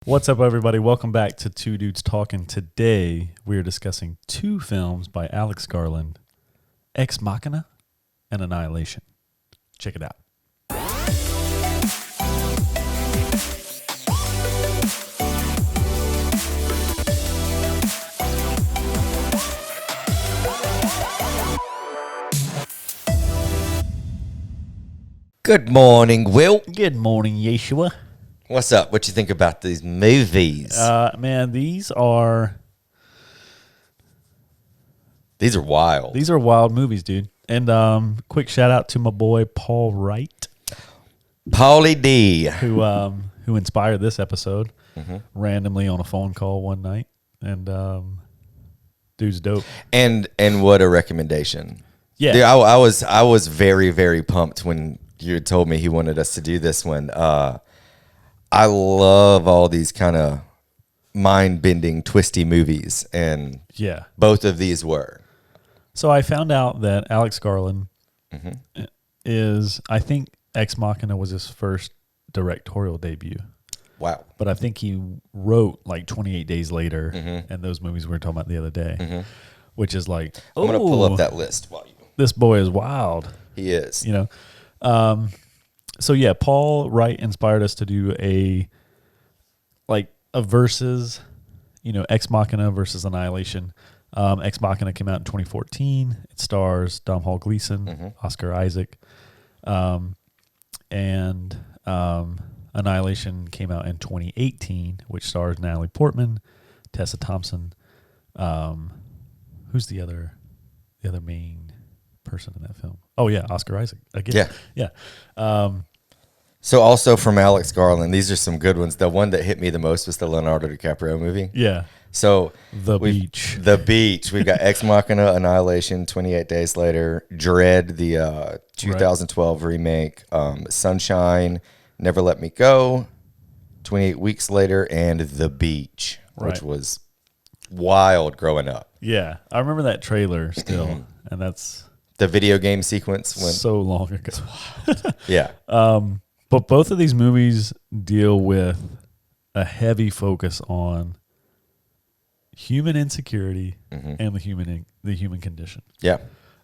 What's up, everybody? Welcome back to Two Dudes Talking. Today, we are discussing two films by Alex Garland, Ex-Machina and Annihilation. Check it out. Good morning, Will. Good morning, Yeshua. What's up? What you think about these movies? Man, these are wild. These are wild movies, dude. And quick shout out to my boy Paul Wright, Paulie D, who inspired this episode randomly on a phone call one night. And dude's dope. And what a recommendation. Yeah, Dude, I was very, very pumped when you had told me he wanted us to do this one. I love all these kind of mind-bending, twisty movies, and yeah, both of these were. So I found out that Alex Garland is, I think Ex-Machina was his first directorial debut. Wow. But I think he wrote like 28 Days Later and those movies we were talking about the other day, which is like, I'm going to pull up that list while you... This boy is wild. He is. You know? So yeah, Paul Wright inspired us to do a versus, Ex-Machina versus Annihilation. Ex-Machina came out in 2014. It stars Domhnall Gleeson, Oscar Isaac, and Annihilation came out in 2018, which stars Natalie Portman, Tessa Thompson. Who's the other main person in that film? Oh yeah, Oscar Isaac again. Yeah. So also from Alex Garland, these are some good ones. The one that hit me the most was the Leonardo DiCaprio movie. Yeah. So The Beach. We've got Ex Machina, Annihilation, 28 Days Later, Dread, the 2012 remake, Sunshine, Never Let Me Go, 28 Weeks Later, and The Beach, which was wild growing up. Yeah. I remember that trailer still, and that's the video game sequence went so long ago. Yeah. But both of these movies deal with a heavy focus on human insecurity and the human condition. Yeah.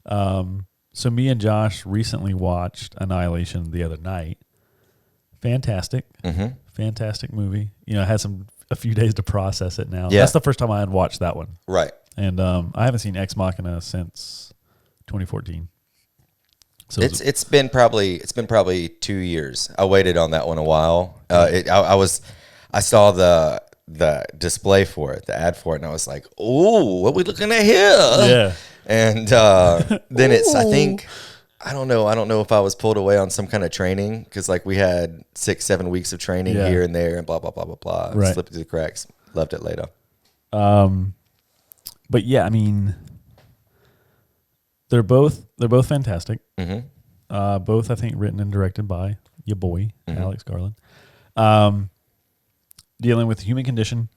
So me and Josh recently watched Annihilation the other night. Fantastic movie. I had a few days to process it now. Yeah. That's the first time I had watched that one. Right. And I haven't seen Ex Machina since 2014. So it's been probably 2 years. I waited on that one a while. I saw the display for it, the ad for it, and I was like, "Oh, what are we looking at here?" Yeah. And then I don't know if I was pulled away on some kind of training because like we had 6-7 weeks of training here and there and blah blah blah blah blah. Right. Slipped through the cracks. Loved it later. But yeah, I mean, they're both fantastic. Both, I think, written and directed by your boy Alex Garland. Dealing with the human condition,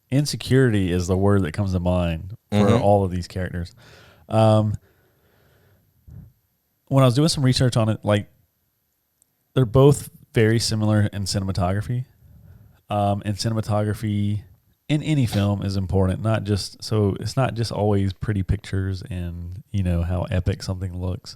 insecurity is the word that comes to mind for all of these characters. When I was doing some research on it, like they're both very similar in cinematography. And cinematography in any film is important, it's not just always pretty pictures and, how epic something looks.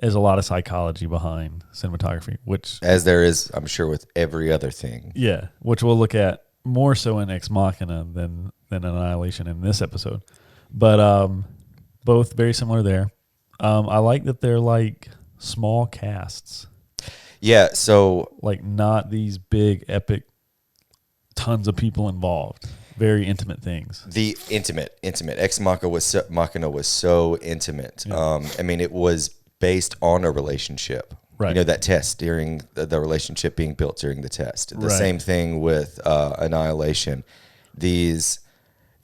There's a lot of psychology behind cinematography, which... As there is, I'm sure, with every other thing. Yeah, which we'll look at more so in Ex Machina than Annihilation in this episode. But both very similar there. I like that they're like small casts. Yeah, so... Like not these big, epic, tons of people involved. Very intimate things. The intimate. Ex Machina was so intimate. Yeah. I mean, it was based on a relationship. Right. That test during the relationship being built during the test. The same thing with Annihilation. These,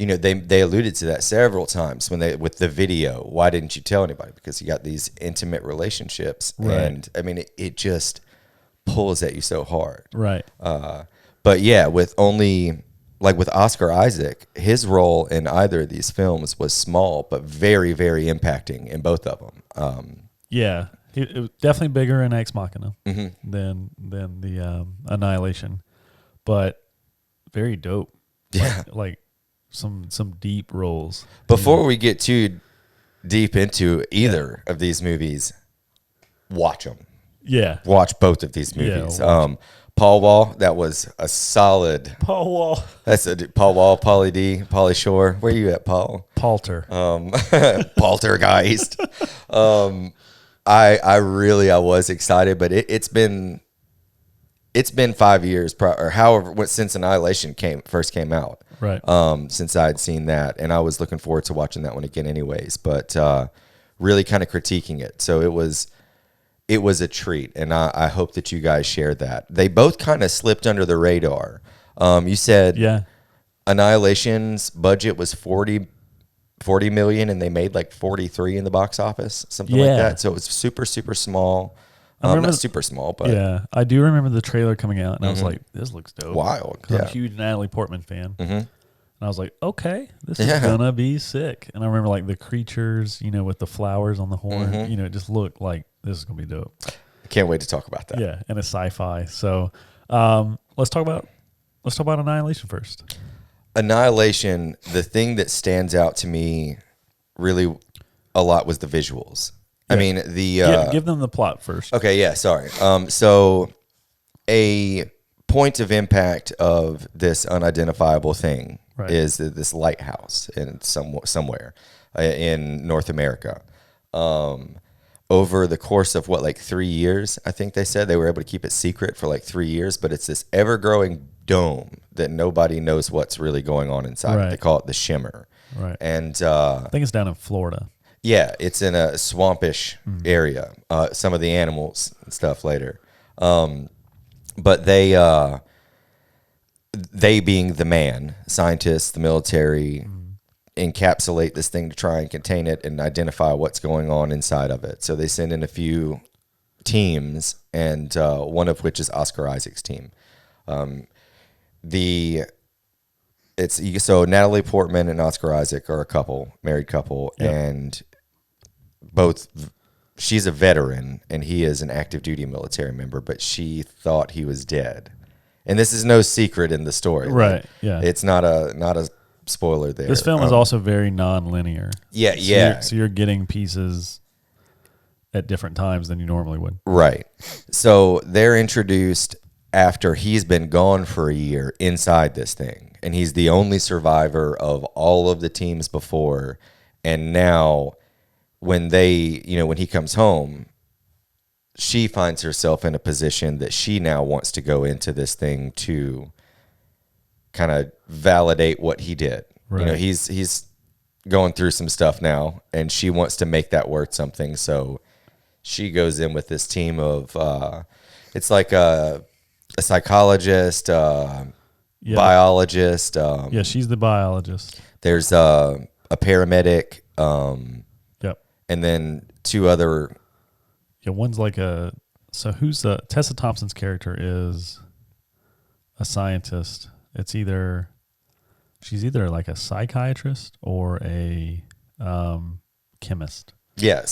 they alluded to that several times with the video. Why didn't you tell anybody? Because you got these intimate relationships, and I mean, it just pulls at you so hard. Right. But yeah, with Oscar Isaac, his role in either of these films was small, but very, very impacting in both of them. Yeah, it was definitely bigger in Ex Machina than the Annihilation. but very dope. Yeah. Like some deep roles. Before we get too deep into either of these movies, watch them. Yeah. Watch both of these movies. Yeah, Paul Wall, that was a solid. Paul Wall. That's Paul Wall, Pauly D, Pauly Shore. Where you at, Paul? Palter. Poltergeist. I was excited, but it's been 5 years or however since Annihilation first came out. Right. Since I had seen that, and I was looking forward to watching that one again, anyways. But really kind of critiquing it, so it was a treat, and I hope that you guys shared that. They both kind of slipped under the radar. You said Annihilation's budget was 40 million, and they made like 43 in the box office, something like that. So it was super, super small. Not super small, but yeah, I do remember the trailer coming out, and I was like, "This looks dope." Wild. I'm a huge Natalie Portman fan, and I was like, "Okay, this is Yeah. gonna be sick." And I remember like the creatures, with the flowers on the horn. It just looked like this is gonna be dope. I can't wait to talk about that. Yeah, and it's sci-fi. So let's talk about Annihilation first. Annihilation. The thing that stands out to me really a lot was the visuals. I mean, give them the plot first. Okay, yeah, sorry. So a point of impact of this unidentifiable thing is this lighthouse in somewhere in North America. Over the course of 3 years, I think they said they were able to keep it secret for 3 years, but it's this ever-growing dome that nobody knows what's really going on inside. Right. They call it the Shimmer. Right. And I think it's down in Florida. yeah, it's in a swampish area. Some of the animals and stuff later. But they being the man, scientists, the military, encapsulate this thing to try and contain it and identify what's going on inside of it. So they send in a few teams, and one of which is Oscar Isaac's team. So Natalie Portman and Oscar Isaac are a couple, married couple, and she's a veteran and he is an active duty military member, but she thought he was dead. And this is no secret in the story. Right. Yeah. It's not a spoiler there. This film is also very non-linear. Yeah. So you're getting pieces at different times than you normally would. Right. So they're introduced after he's been gone for a year inside this thing, and he's the only survivor of all of the teams before. And now when he comes home, she finds herself in a position that she now wants to go into this thing to kind of validate what he did. Right. He's going through some stuff now, and she wants to make that worth something. So she goes in with this team of it's like a psychologist, biologist. She's the biologist. There's a paramedic. Yep. And then two other. Yeah, one's like Tessa Thompson's character is a scientist. She's either like a psychiatrist or a chemist. Yeah,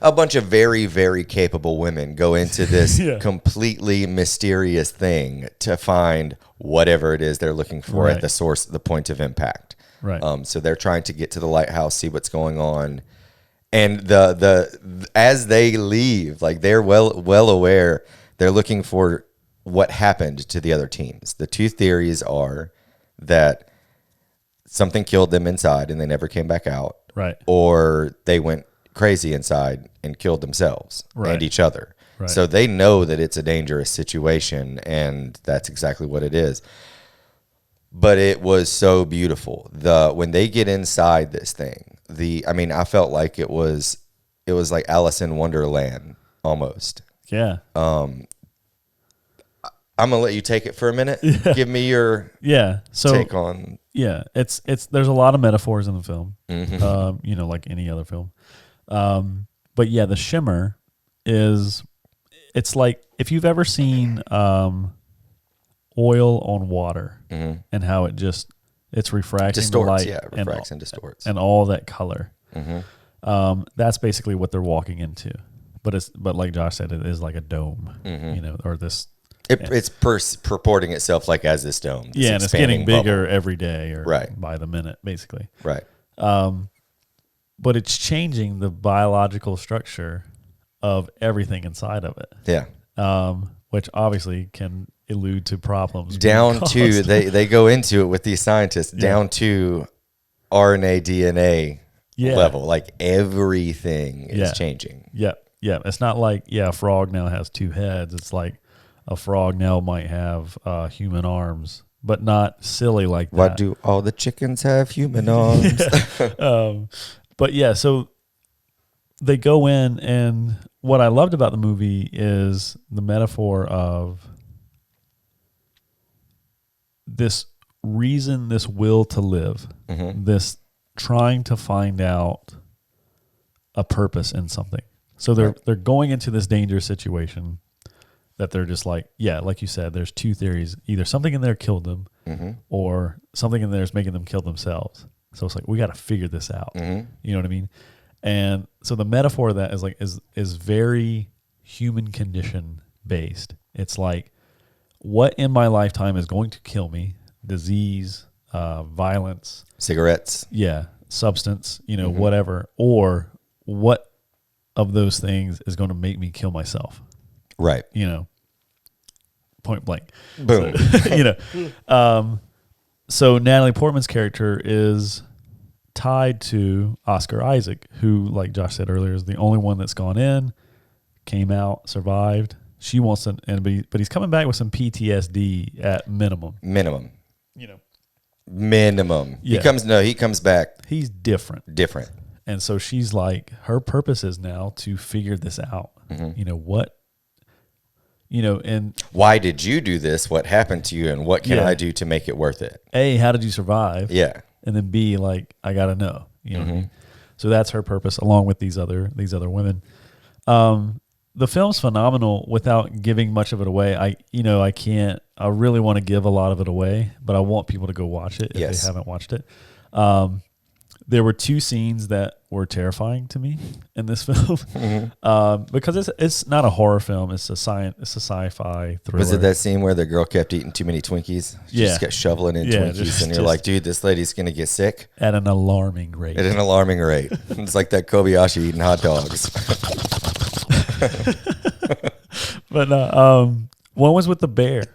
a bunch of very, very capable women go into this completely mysterious thing to find whatever it is they're looking for at the source, the point of impact. Right. So they're trying to get to the lighthouse, see what's going on. And the as they leave, they're well aware, they're looking for what happened to the other teams. The two theories are that something killed them inside and they never came back out, right? Or they went crazy inside and killed themselves and each other. Right. So they know that it's a dangerous situation, and that's exactly what it is. But it was so beautiful. When they get inside this thing, I felt like it was like Alice in Wonderland almost. Yeah. I'm gonna let you take it for a minute. Yeah. Give me your take on. Yeah, it's there's a lot of metaphors in the film. Mm-hmm. Like any other film. But yeah, the Shimmer it's like if you've ever seen oil on water and how it's refracting distorts, the light, refracts and distorts, and all that color. Mm-hmm. That's basically what they're walking into. But like Josh said, it is like a dome, or this It's purporting itself like as this dome. This and it's getting expanding bigger bubble. every day or Right. by the minute, basically. Right. But it's changing the biological structure of everything inside of it. Yeah. Which obviously can allude to problems. Down to they go into it with these scientists down to RNA, DNA level. Like everything is changing. Yep. Yeah. It's not like, a frog now has 2 heads. It's like a frog now might have human arms, but not silly like that. Why do all the chickens have human arms? But yeah, so they go in, and what I loved about the movie is the metaphor of this reason, this will to live, this trying to find out a purpose in something. So they're going into this dangerous situation that they're just like, like you said, there's 2 theories. Either something in there killed them or something in there is making them kill themselves. So it's like, we got to figure this out. You know what I mean? And so the metaphor of that is like, is very human condition based. It's like, what in my lifetime is going to kill me? Disease, violence, cigarettes, substance, whatever, or what of those things is going to make me kill myself? Right. Point blank. Boom. So, so Natalie Portman's character is tied to Oscar Isaac, who, like Josh said earlier, is the only one that's gone in, came out, survived. She wants to, but he's coming back with some PTSD at minimum. Minimum. Yeah. He comes back. He's different. And so she's like, her purpose is now to figure this out. And why did you do this? What happened to you? And what can I do to make it worth it? A, how did you survive? Yeah. And then B, like, I got to know, what I mean? So that's her purpose along with these other women. The film's phenomenal without giving much of it away. I really want to give a lot of it away, but I want people to go watch it if they haven't watched it. There were 2 scenes that were terrifying to me in this film because it's not a horror film. It's a sci-fi thriller. Was it that scene where the girl kept eating too many Twinkies? She just kept shoveling in Twinkies, and you're like, dude, this lady's going to get sick. At an alarming rate. It's like that Kobayashi eating hot dogs. But one was with the bear.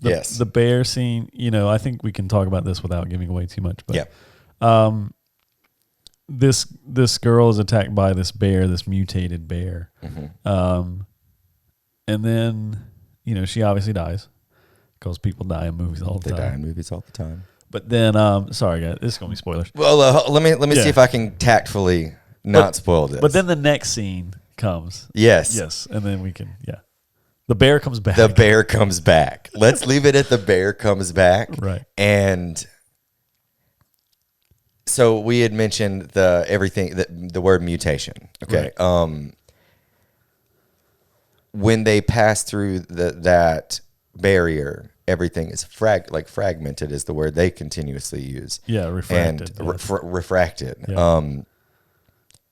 Yes. The bear scene, I think we can talk about this without giving away too much. But this girl is attacked by this bear, this mutated bear. And then, she obviously dies because people die in movies all the time. They die in movies all the time. But then, sorry guys, this is going to be spoilers. Well, let me see if I can tactfully not spoil this. But then the next scene comes. Yes. And then we can, the bear comes back. The bear comes back. Let's leave it at the bear comes back. Right. And so we had mentioned the word mutation. Okay. Right. When they pass through that barrier, everything is fragmented is the word they continuously use. Yeah, refracted. And refracted. Yeah.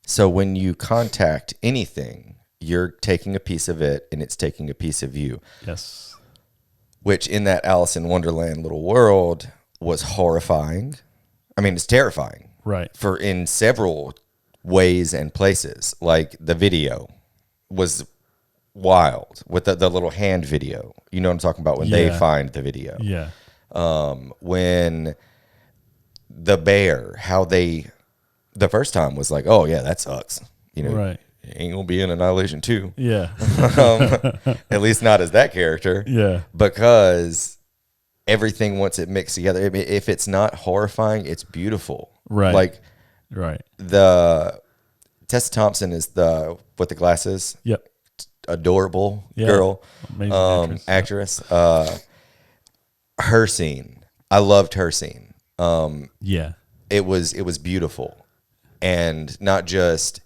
So when you contact anything, you're taking a piece of it and it's taking a piece of you. Yes. Which in that Alice in Wonderland little world was horrifying. I mean, it's terrifying. Right. In several ways and places. Like the video was wild with the little hand video. You know what I'm talking about when they find the video. Yeah. When the bear, the first time was like, oh yeah, that sucks. Right. Ain't gonna be in Annihilation 2. Yeah. At least not as that character. Yeah. Because everything once it mixed together, I mean, if it's not horrifying, it's beautiful. Right. Like the Tessa Thompson is with the glasses. Yep. Adorable girl. Amazing actress. Her scene. I loved her scene. It was beautiful. And not just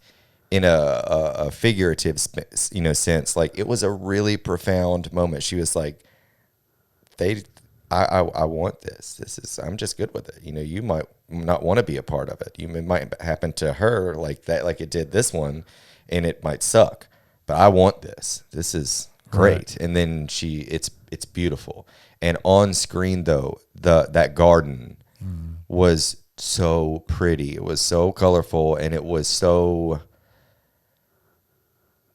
in a figurative sense. Like, it was a really profound moment. She was like, I want this. I'm just good with it. You might not want to be a part of it. It might happen to her like that, like it did this one, and it might suck. But I want this. great. Right. And then it's beautiful. And on screen though, that garden was so pretty. It was so colorful, and it was so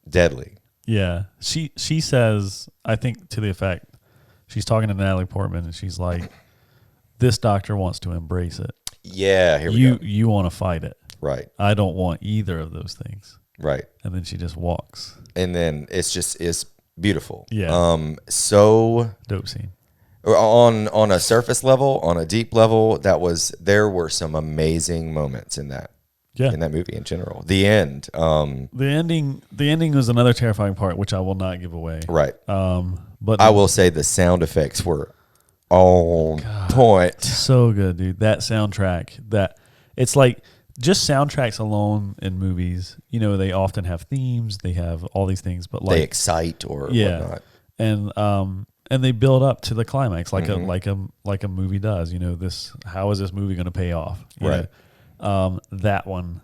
deadly. Yeah. She says, I think to the effect, she's talking to Natalie Portman, and she's like, this doctor wants to embrace it. Yeah, here we go. You want to fight it. Right. I don't want either of those things. Right. And then she just walks. And then it's beautiful. Yeah. So Dope scene. on a surface level, on a deep level, there were some amazing moments in that. Yeah. In that movie in general. The end. The ending was another terrifying part, which I will not give away. Right. But I will say the sound effects were on point. So good, dude. That soundtrack, it's like just soundtracks alone in movies, they often have themes, they have all these things, but like they excite or whatnot. And they build up to the climax like a movie does. How is this movie going to pay off? Right. That one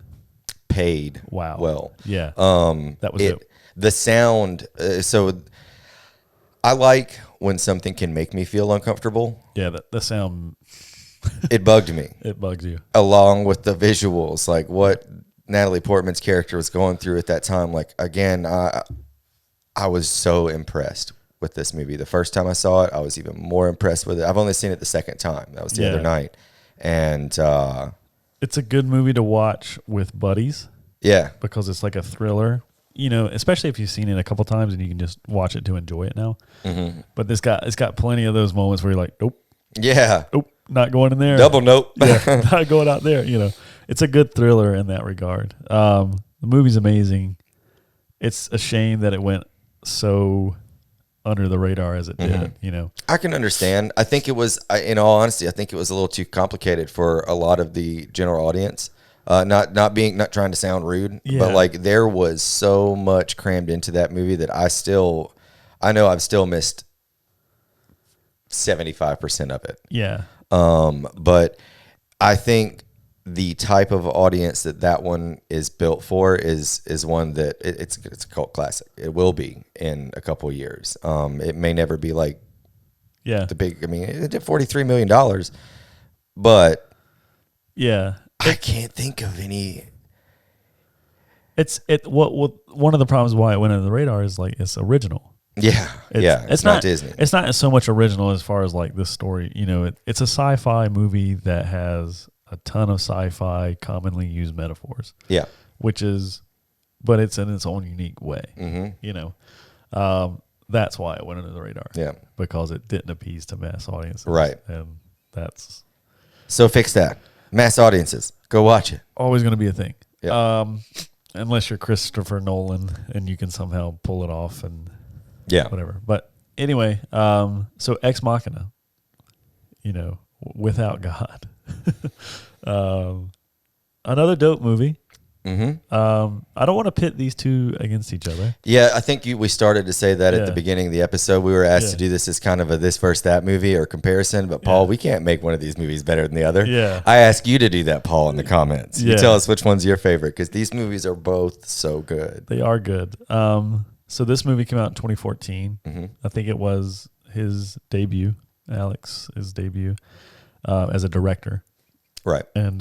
paid wow. well. Yeah. That was it. The sound. So I like when something can make me feel uncomfortable. Yeah. The sound. It bugged me. It bugs you. Along with the visuals, like what Natalie Portman's character was going through at that time. Like, again, I was so impressed with this movie. The first time I saw it, I was even more impressed with it. I've only seen it the second time. That was the other night. And it's a good movie to watch with buddies. Yeah. Because it's like a thriller, especially if you've seen it a couple times and you can just watch it to enjoy it now. Mm-hmm. But it's got plenty of those moments where you're like, nope. Yeah. Nope. Not going in there. Double nope. Yeah, not going out there. It's a good thriller in that regard. The movie's amazing. It's a shame that it went so under the radar as it did. I can understand. I think it was, in all honesty, I think it was a little too complicated for a lot of the general audience. Not trying to sound rude, but like there was so much crammed into that movie that I know I've still missed 75% of it. Yeah. But I think the type of audience that one is built for is one that it's a cult classic. It will be in a couple of years. It may never be like the big. I mean, it did $43 million, but I can't think of any. One of the problems why it went under the radar is like it's original. Yeah, it's not Disney. It's not so much original as far as like this story. It's a sci-fi movie that has a ton of sci-fi commonly used metaphors. Yeah, but it's in its own unique way. Mm-hmm. That's why it went under the radar. Yeah, because it didn't appease to mass audiences. Right, and that's so fix that. Mass audiences, go watch it. Always going to be a thing. Yeah. Unless you're Christopher Nolan and you can somehow pull it off and. Yeah. Whatever. But anyway, so Ex-Machina, without God. Another dope movie. Mm-hmm. I don't want to pit these two against each other. Yeah, I think we started to say that at the beginning of the episode. We were asked to do this as kind of a this versus that movie or comparison. But Paul, we can't make one of these movies better than the other. Yeah. I ask you to do that, Paul, in the comments. You tell us which one's your favorite because these movies are both so good. They are good. So this movie came out in 2014. Mm-hmm. I think it was his debut, Alex's debut, as a director. Right. And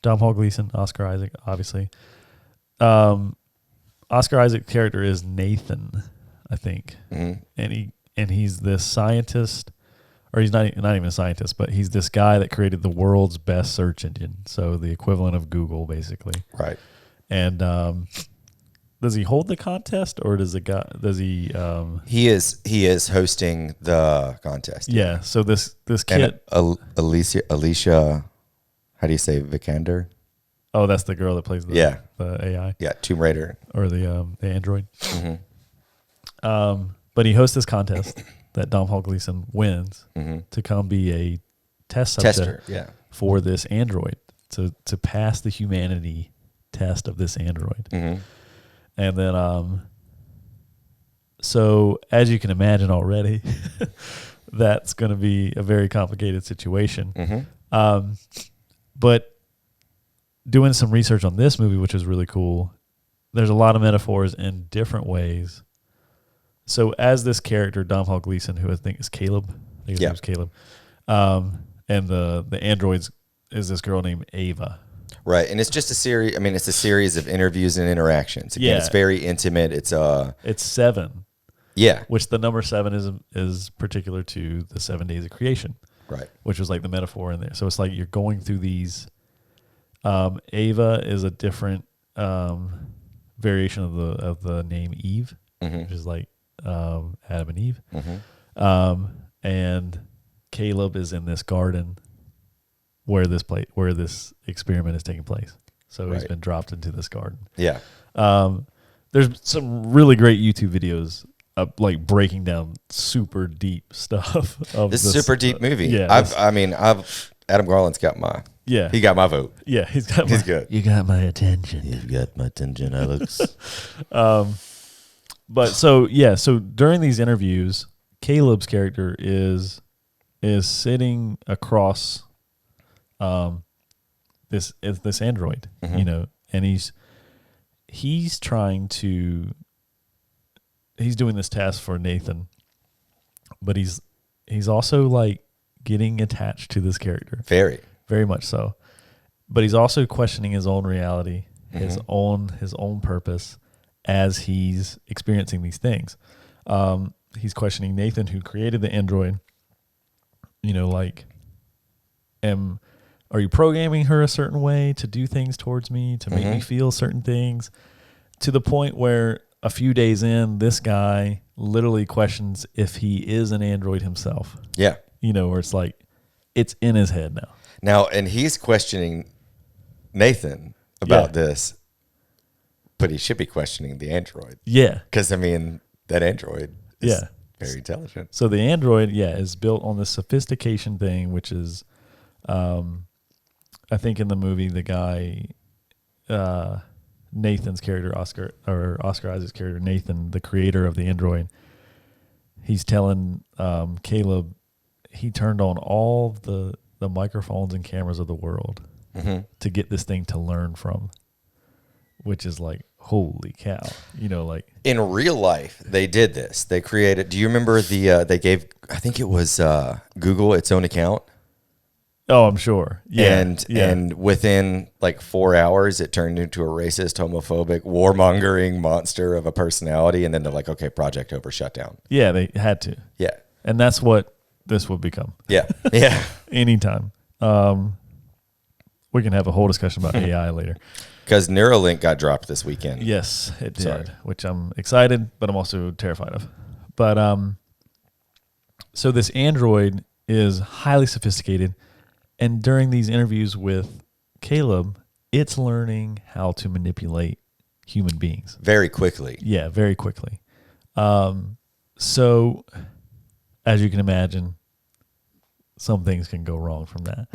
Domhnall Gleeson, Oscar Isaac, obviously. Oscar Isaac's character is Nathan, I think. Mm-hmm. And he's this scientist, or he's not even a scientist, but he's this guy that created the world's best search engine. So the equivalent of Google, basically. Right. And does he hold the contest, or does he? He is hosting the contest. Yeah. So this kid, Alicia, how do you say Vikander? Oh, that's the girl that plays the AI. Yeah, Tomb Raider or the android. Mm-hmm. But he hosts this contest that Domhnall Gleeson wins to come be a tester for this android to pass the humanity test of this android. Mm-hmm. And then, so as you can imagine already, that's going to be a very complicated situation. Mm-hmm. But doing some research on this movie, which is really cool, there's a lot of metaphors in different ways So as this character, Domhnall Gleeson, who I think is Caleb, I think his name's Caleb, and the androids is this girl named Ava. Right, and it's just a series. I mean, it's a series of interviews and interactions. Again, it's very intimate. It's 7. Yeah, which the number 7 is particular to the 7 days of creation. Right, which was like the metaphor in there. So it's like you're going through these. Ava is a different variation of the name Eve, which is like Adam and Eve. And Caleb is in this garden where this experiment is taking place. So he's been dropped into this garden. Yeah. There's some really great YouTube videos like breaking down super deep stuff of this super deep movie. Yeah. Adam Garland's got my he got my vote. Yeah, he's good. You got my attention. You've got my attention, Alex. But so during these interviews, Caleb's character is sitting across this android, and he's trying to he's doing this task for Nathan, but he's also like getting attached to this character. Very much so. But he's also questioning his own reality, his own purpose as he's experiencing these things. He's questioning Nathan, who created the android. Are you programming her a certain way to do things towards me, to make me feel certain things? To the point where a few days in, this guy literally questions if he is an android himself. Yeah. Where it's like, it's in his head now. And he's questioning Nathan about this, but he should be questioning the android. Yeah. Because, that android is very intelligent. So the android, is built on this sophistication thing, which is, I think in the movie, the guy, Nathan's character, Oscar Isaac's character, Nathan, the creator of the android, he's telling Caleb he turned on all the microphones and cameras of the world to get this thing to learn from, which is like, holy cow, in real life, they did this. They created, do you remember they gave, I think it was Google its own account? Oh, I'm sure. Yeah. And within like 4 hours, it turned into a racist, homophobic, warmongering monster of a personality. And then they're like, okay, project over, shut down. Yeah, they had to. Yeah. And that's what this would become. Yeah. Yeah. Anytime. We can have a whole discussion about AI later. Because Neuralink got dropped this weekend. Yes, it did, which I'm excited, but I'm also terrified of. But so this android is highly sophisticated, and during these interviews with Caleb, it's learning how to manipulate human beings very quickly. Yeah, very quickly. So, as you can imagine, some things can go wrong from that.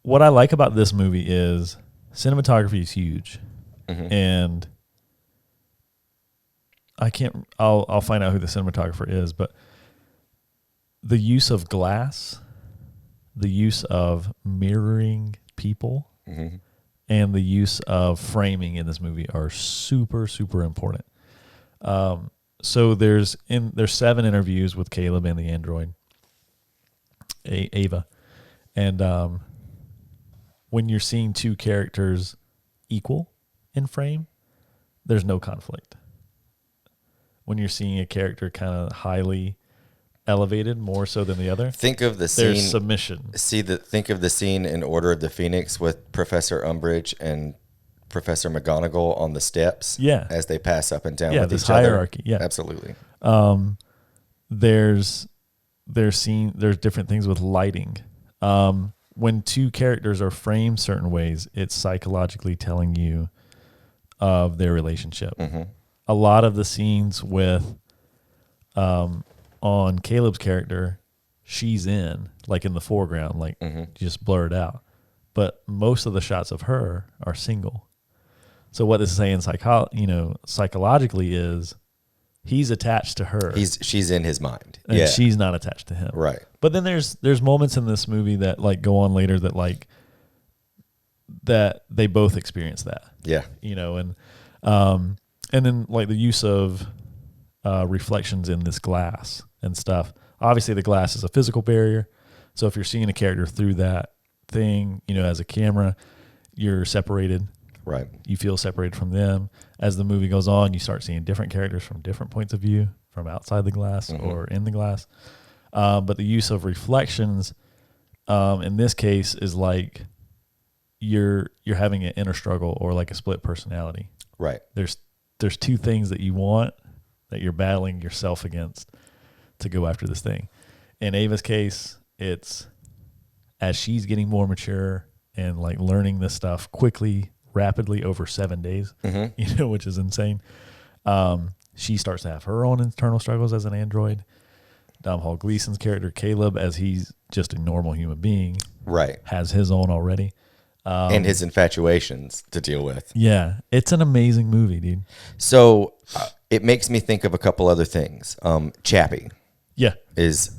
What I like about this movie is cinematography is huge, and I'll find out who the cinematographer is, but the use of glass, the use of mirroring people, and the use of framing in this movie are super, super important. So there's 7 interviews with Caleb and the android, Ava, and when you're seeing 2 characters equal in frame, there's no conflict. When you're seeing a character kind of highly elevated, more so than the other, think of the there's scene. Submission. Think of the scene in Order of the Phoenix with Professor Umbridge and Professor McGonagall on the steps. Yeah, as they pass up and down with this each other. Hierarchy. Yeah, absolutely. There's different things with lighting. When 2 characters are framed certain ways, it's psychologically telling you of their relationship. A lot of the scenes with on Caleb's character, she's in the foreground, just blurred out. But most of the shots of her are single. So what this is saying psychologically is he's attached to her. She's in his mind. And she's not attached to him. Right. But then there's moments in this movie that go on later that that they both experience that. Yeah. And then the use of reflections in this glass and stuff. Obviously, the glass is a physical barrier. So if you're seeing a character through that thing, as a camera, you're separated. Right. You feel separated from them. As the movie goes on, you start seeing different characters from different points of view, from outside the glass or in the glass. But the use of reflections in this case is like you're having an inner struggle or like a split personality. Right. There's two things that you want that you're battling yourself against to go after this thing. In Ava's case, it's as she's getting more mature and like learning this stuff quickly, rapidly over 7 days, which is insane. She starts to have her own internal struggles as an android. Dom Hall Gleason's character, Caleb, as he's just a normal human being, right, has his own already. And his infatuations to deal with. Yeah, it's an amazing movie, dude. So it makes me think of a couple other things. Chappie is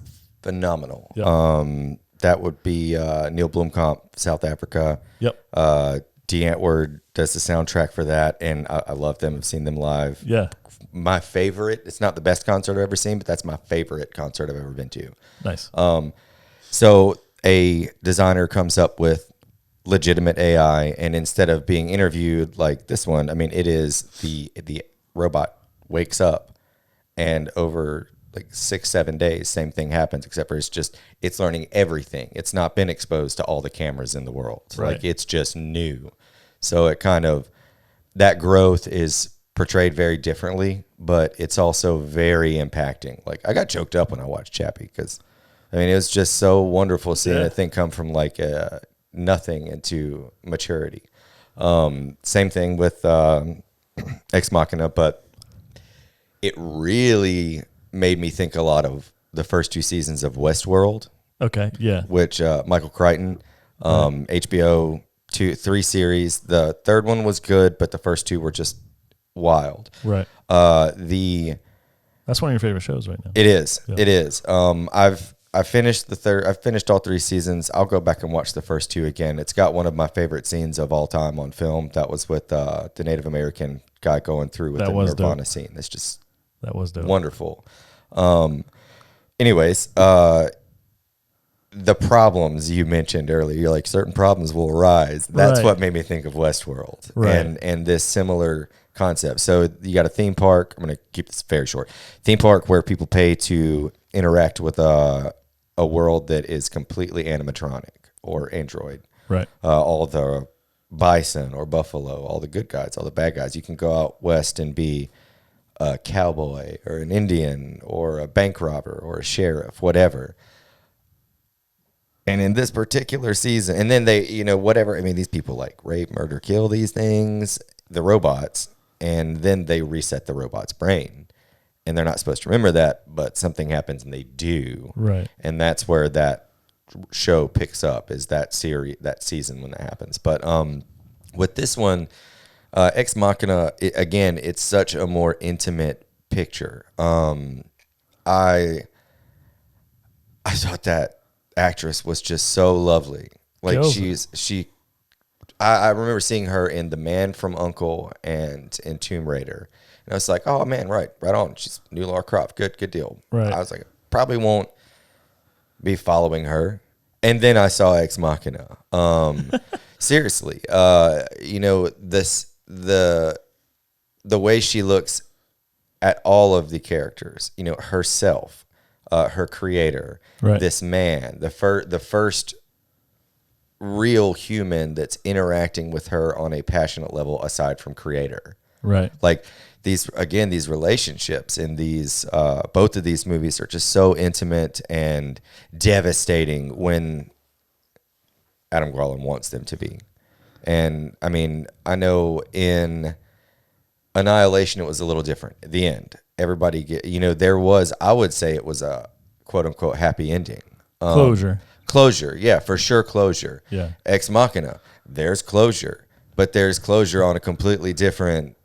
phenomenal. Yep. That would be Neil Blomkamp, South Africa. Yep. Dee Antwoord does the soundtrack for that, and I love them. I've seen them live. Yeah. My favorite, it's not the best concert I've ever seen, but that's my favorite concert I've ever been to. Nice. So a designer comes up with legitimate AI, and instead of being interviewed like this one, I mean, it is the robot wakes up, and over like 6-7 days, same thing happens, except for it's learning everything. It's not been exposed to all the cameras in the world. Right. Like it's just new. So it kind of, that growth is portrayed very differently, but it's also very impacting. Like I got choked up when I watched Chappie because, I mean, it was just so wonderful seeing a thing come from like nothing into maturity. Same thing with Ex-Machina, but it really made me think a lot of the first 2 seasons of Westworld. Okay, yeah. Which Michael Crichton, HBO 3 series. The third one was good, but the first 2 were just wild. Right. That's one of your favorite shows right now. It is. Yeah. It is. I finished I've finished all 3 seasons. I'll go back and watch the first 2 again. It's got one of my favorite scenes of all time on film. That was with the Native American guy going through with the Nirvana scene. It's just that was dope. Wonderful. Anyways, the problems you mentioned earlier, you're like, certain problems will arise. That's what made me think of Westworld and this similar concept. So you got a theme park. I'm going to keep this very short. Theme park where people pay to interact with a world that is completely animatronic or android. Right. All the bison or buffalo, all the good guys, all the bad guys. You can go out west and be a cowboy or an Indian or a bank robber or a sheriff, whatever. And in this particular season, and then they, whatever, I mean, these people like rape, murder, kill these things, the robots, and then they reset the robot's brain. And they're not supposed to remember that, but something happens and they do. Right. And that's where that show picks up, is that season when that happens. But with this one, Ex-Machina, again, it's such a more intimate picture. I thought that actress was just so lovely. Like I remember seeing her in The Man from U.N.C.L.E. and in Tomb Raider. And I was like, oh man, right on. She's new Lara Croft. Good deal. Right. I was like, probably won't be following her. And then I saw Ex-Machina. Seriously, the way she looks at all of the characters, herself, her creator, this man, the first real human that's interacting with her on a passionate level aside from creator. Right. Like these relationships in these, both of these movies are just so intimate and devastating when Adam Garland wants them to be. And I mean, I know in Annihilation, it was a little different. At the end, everybody I would say it was a quote unquote happy ending. Closure. Yeah, for sure. Closure. Yeah. Ex-Machina, there's closure, but there's closure on a completely different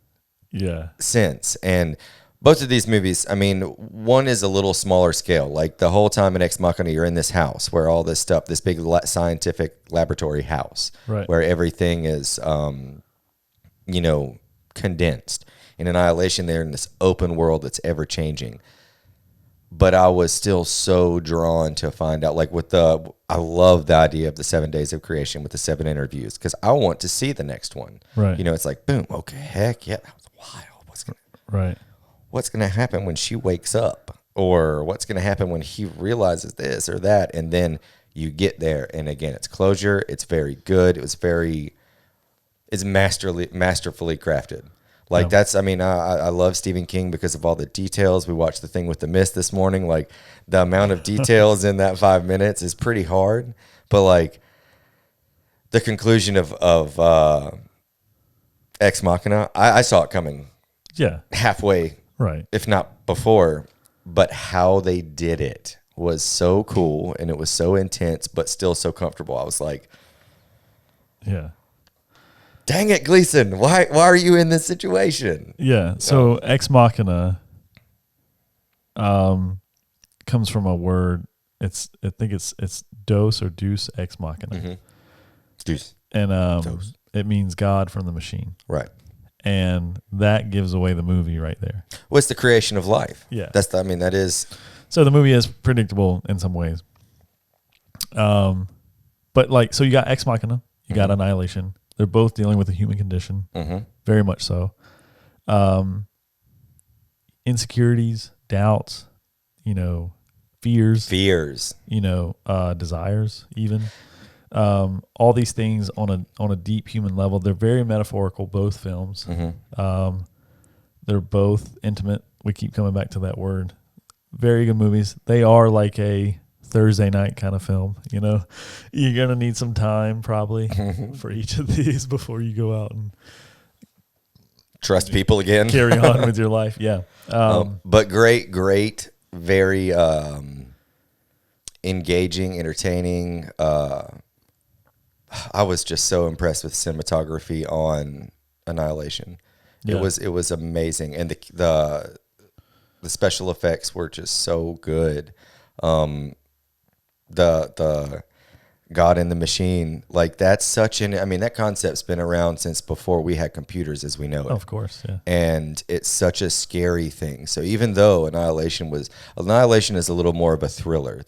sense. And both of these movies, I mean, one is a little smaller scale. Like the whole time in Ex-Machina, you're in this house where all this stuff, this big scientific laboratory house, where everything is, condensed. In Annihilation, they're in this open world that's ever changing. But I was still so drawn to find out, like I love the idea of the 7 days of creation with the 7 interviews, because I want to see the next one. Right. You know, it's like, boom, okay, heck yeah, that was wild. What's gonna happen when she wakes up, or what's gonna happen when he realizes this or that, and then you get there, and again, it's closure. It's very good. It's masterfully crafted. Like I love Stephen King because of all the details. We watched The Thing with the Mist this morning. Like the amount of details in that 5 minutes is pretty hard. But like the conclusion of Ex-Machina, I saw it coming. Yeah. Halfway, right, if not before. But how they did it was so cool, and it was so intense, but still so comfortable. I was like, yeah. Dang it, Gleason! Why are you in this situation? Yeah. So Ex-Machina comes from a word. I think it's dos or deus ex machina. Mm-hmm. Deus. And Dos. it means God from the machine. Right. And that gives away the movie right there. What's the creation of life? Yeah. That is. So the movie is predictable in some ways. But like, so you got Ex-Machina, you got Annihilation. They're both dealing with the human condition, very much so. Insecurities, doubts, fears, desires, even all these things on a deep human level. They're very metaphorical. Both films. They're both intimate. We keep coming back to that word. Very good movies. They are like a Thursday night kind of film. You're going to need some time probably for each of these before you go out and trust people again, carry on with your life. Yeah. But great, very engaging, entertaining. I was just so impressed with cinematography on Annihilation. Yeah. It was amazing. And the special effects were just so good. The God in the machine, like that's that concept's been around since before we had computers as we know it. Of course, yeah. And it's such a scary thing. So even though Annihilation is a little more of a thriller.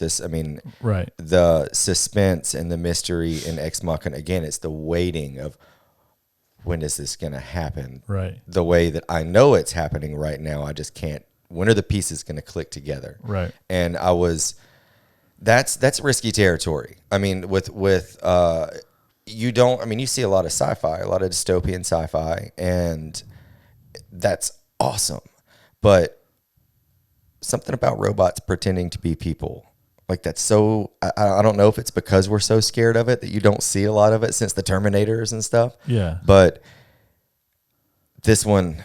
Right. The suspense and the mystery in Ex Machina, again, it's the waiting of when is this going to happen? Right. The way that I know it's happening right now, I just can't. When are the pieces going to click together? Right. And that's risky territory. I mean, you see a lot of sci-fi, a lot of dystopian sci-fi, and that's awesome. But something about robots pretending to be people, like that's so, I don't know if it's because we're so scared of it that you don't see a lot of it since the Terminators and stuff. Yeah. But this one,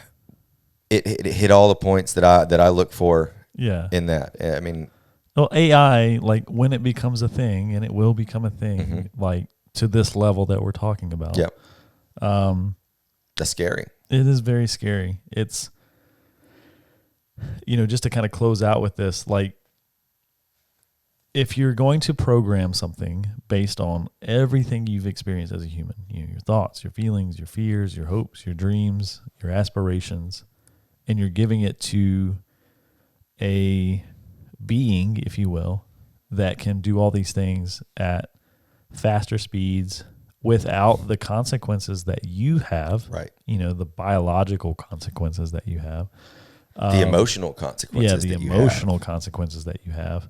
it hit all the points that I look for. Yeah. In that, I mean. Well, AI, like when it becomes a thing, and it will become a thing, like to this level that we're talking about. Yep. That's scary. It is very scary. It's, just to kind of close out with this, like if you're going to program something based on everything you've experienced as a human, your thoughts, your feelings, your fears, your hopes, your dreams, your aspirations, and you're giving it to a being, if you will, that can do all these things at faster speeds without the consequences that you have, right? The biological consequences that you have, the emotional consequences. Yeah, the emotional consequences that you have,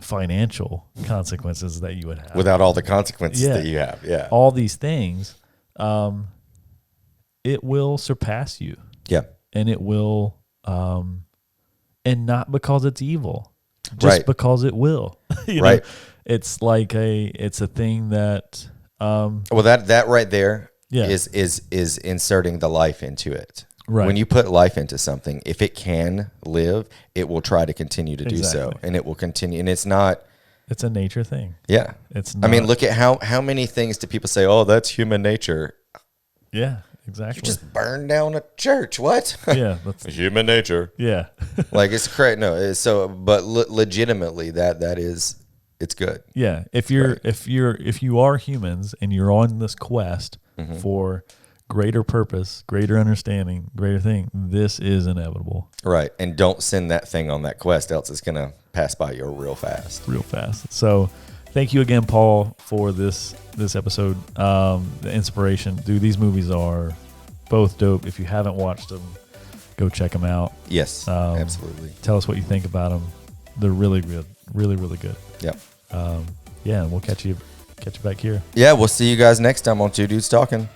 financial consequences that you would have without all the consequences that you have. Yeah, all these things, it will surpass you. Yeah, and it will. And not because it's evil, just because it will. Right. It's like it's a thing that. Well, that right there is inserting the life into it. Right. When you put life into something, if it can live, it will try to continue to do so, and it will continue. And it's not. It's a nature thing. Yeah. It's not. I mean, look at how many things do people say? Oh, that's human nature. Yeah. Exactly. You just burned down a church. What? Yeah, that's human nature. Yeah, like it's crazy. No, it's so, but legitimately, it's good. Yeah, if you are humans and you're on this quest for greater purpose, greater understanding, greater thing, this is inevitable. Right. And don't send that thing on that quest, else it's going to pass by you real fast. Real fast. So thank you again, Paul, for this episode. The inspiration. Dude, these movies are both dope. If you haven't watched them, go check them out. Yes, absolutely. Tell us what you think about them. They're really good. Really, really good. Yep. Yeah, and we'll catch you back here. Yeah, we'll see you guys next time on Two Dudes Talking.